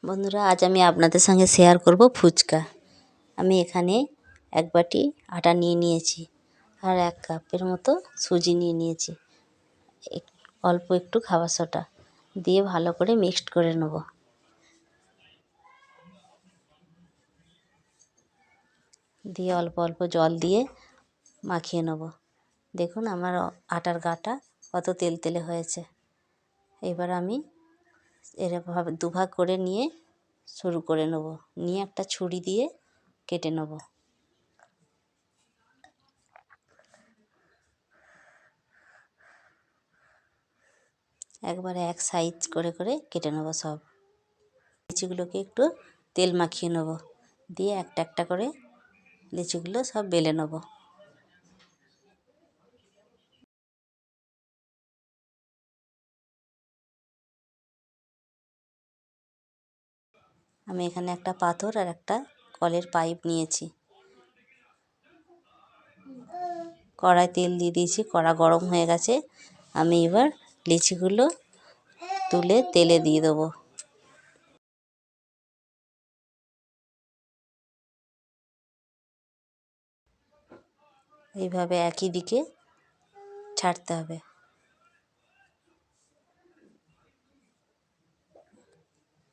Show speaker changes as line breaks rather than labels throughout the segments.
বন্ধুরা, আজ আমি আপনাদের সঙ্গে শেয়ার করব ফুচকা। আমি এখানে এক বাটি আটা নিয়ে নিয়েছি আর 1 কাপের মতো সুজি নিয়ে নিয়েছি, অল্প একটু খাবার সোডা দিয়ে ভালো করে মিক্সড করে নেব। দিয়ে অল্প অল্প জল দিয়ে মাখিয়ে নেব। দেখুন আমার আটার গাটা কত তেলতেলে হয়েছে। এবার আমি এরকমভাবে দুভাগ করে নিয়ে শুরু করে নেব, নিয়ে একটা ছুরি দিয়ে কেটে নেব। একবারে এক সাইজ করে করে কেটে নেব সব। লিচিগুলোকে একটু তেল মাখিয়ে নেব, দিয়ে একটা একটা করে লিচিগুলো সব বেলে নেব। আমি এখানে একটা পাথর আর একটা কলের পাইপ নিয়েছি। কড়াই তেল দিয়ে দিয়েছি, কড়া গরম হয়ে গেছে। আমি এবার লিচিগুলো তুলে তেলে দিয়ে দেবো। এইভাবে একই দিকে ছাড়তে হবে।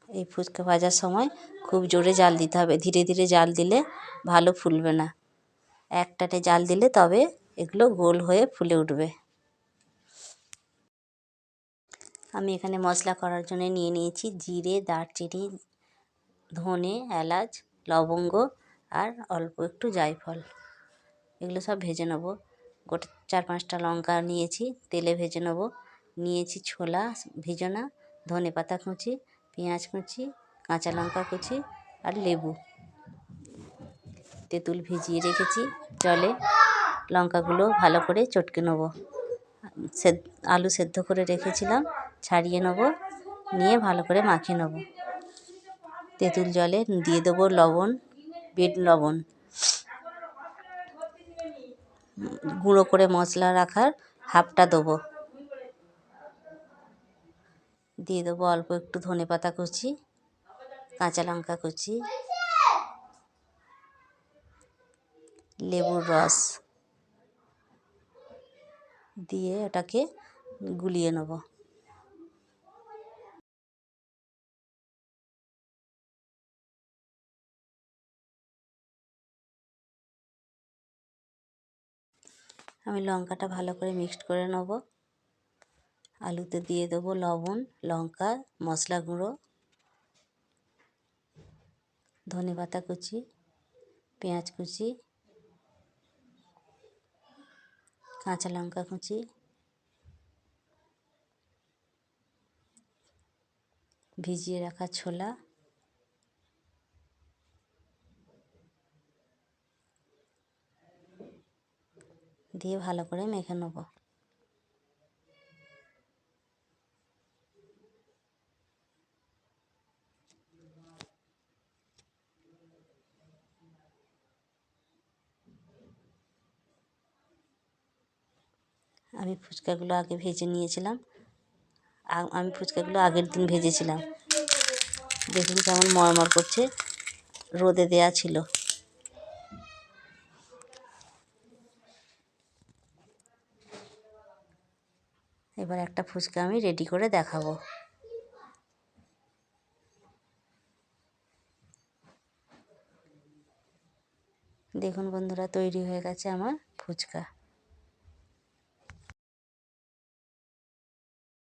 এই ফুচকা ভাজার সময় খুব জোরে জাল দিতে হবে, ধীরে ধীরে জাল দিলে ভালো ফুলবে না। একটানে জাল দিলে তবে এগুলো গোল হয়ে ফুলে উঠবে। আমি এখানে মশলা করার জন্য নিয়ে নিয়েছি জিরে, দারচিনি, ধনে, এলাচ, লবঙ্গ আর অল্প একটু জায়ফল। এগুলো সব ভেজে নেব। গোটা 4-5টা লঙ্কা নিয়েছি, তেলে ভেজে নেব। নিয়েছি ছোলা ভিজানো, ধনে পাতা কুচি, পেঁয়াজ কুচি, কাঁচা লঙ্কা কুচি আর লেবু। তেঁতুল ভিজিয়ে রেখেছি জলে। লঙ্কাগুলো ভালো করে চটকে নেব। আলু সেদ্ধ করে রেখেছিলাম, ছাড়িয়ে নেব, নিয়ে ভালো করে মাখিয়ে নেব। তেঁতুল জলে দিয়ে দেবো লবণ, বিট লবণ, গুঁড়ো করে মশলা রাখার হাফটা দেবো। দিয়ে দেবো অল্প একটু ধনে পাতা কুচি, কাঁচা লঙ্কা কুচি, লেবুর রস দিয়ে ওটাকে গুলিয়ে নেব। আমি লঙ্কাটা ভালো করে মিক্সড করে নেব। আলুতে দিয়ে দেবো লবণ, লঙ্কা, মশলা গুঁড়ো, ধনে পাতা কুচি, পেঁয়াজ কুচি, কাঁচা লঙ্কা কুচি, ভিজিয়ে রাখা ছোলা, দিয়ে ভালো করে মেখে নেব। আমি ফুচকাগুলো আগে ভেজে নিয়েছিলাম। আমি ফুচকাগুলো আগের দিন ভেজেছিলাম। দেখুন কেমন মরমর করছে, রোদে দেয়া ছিল। এবার একটা ফুচকা আমি রেডি করে দেখাবো। দেখুন বন্ধুরা, তৈরি হয়ে গেছে আমার ফুচকা।